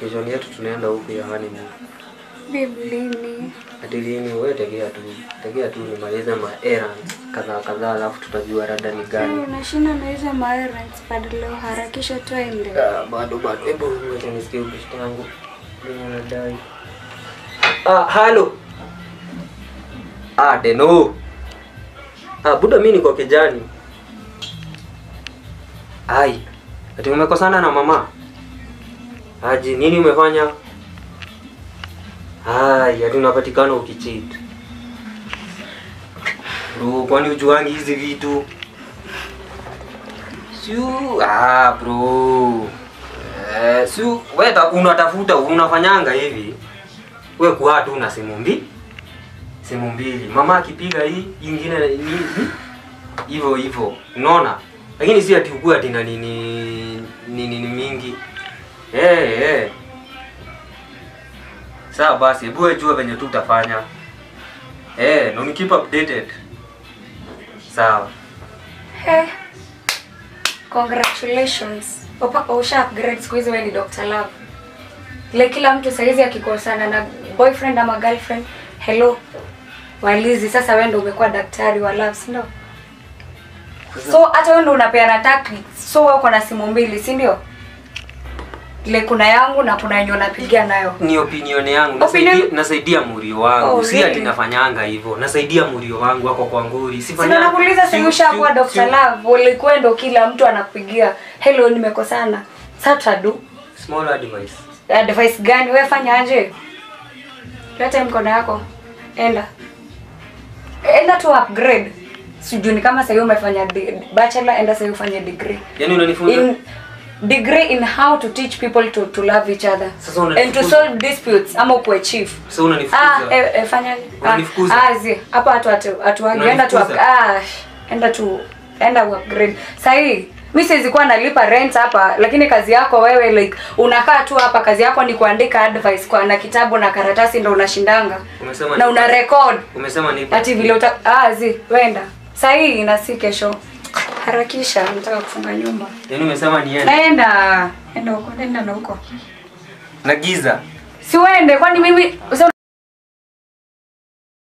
Kesho yetu tunaenda huko ya honeymoon. Biblini. Hadi lini wewe tegea tu nimalize ma errands kadhaa alafu tutajua rada ni gani. Unashinda na hizo ma errands badala harakisha twende. Bado hebu ngoja nisikie ukishika yangu. Mimi nadai. Hello. Deno. Buda mimi niko kijani. Ai. Ati umekosana na mama? Aje nini umefanya? Ati unapatikana ukicheat. Bro, kwani ujuangi hizi vitu? Bro. Wewe unatafuta unafanyanga hivi. Wewe kwa tu na simu mbili. Mama akipiga hii nyingine hivi. Hivyo. Unaona? Lakini si ati ukua ati na nini mingi. Sawa basi, hebu jua venye tu utafanya. No ni keep updated. Sawa. Congratulations. Usha upgrade siku hizi wewe ni Dr. Love. Ile kila mtu saizi akikosana na boyfriend ama girlfriend, hello. Walizi sasa wewe ndio umekuwa daktari wa love, si ndio? So hata wewe ndio unapeana tactics. So wewe uko na simu mbili, si ndio? Ile kuna yangu na kuna yenye unapigia nayo. Ni opinion yangu. Nasaidia murio wangu. Si ati nafanyanga hivyo. Nasaidia murio wangu wako kwa nguri. Sifanya. Nakuuliza si ushakuwa Dr. Love, ulikuwa ndo kila mtu anakupigia. Hello nimekosana. Sasa do small advice. Advice gani? Wewe fanya aje? Leta mkono yako. Enda tu upgrade. Sijui kama sasa umefanya bachelor, enda sasa ufanye degree. Yaani unanifunza degree in how to teach people to love each other and to solve disputes ama ku achieve. So unanifukuza. Fanya unanifukuza. Hapa enda upgrade. Sahi mimi siwezi kuwa nalipa rent hapa, lakini kazi yako wewe like unakaa tu hapa, kazi yako ni kuandika advice kwa na kitabu na karatasi ndio unashindanga. Umesema na una record. Umesema nipo. Ati vile wenda. Sahi na si kesho. Harakisha, nataka kufunga nyumba. Yaani umesema niende. Naenda huko, nenda na huko. Na giza. Si uende kwani mimi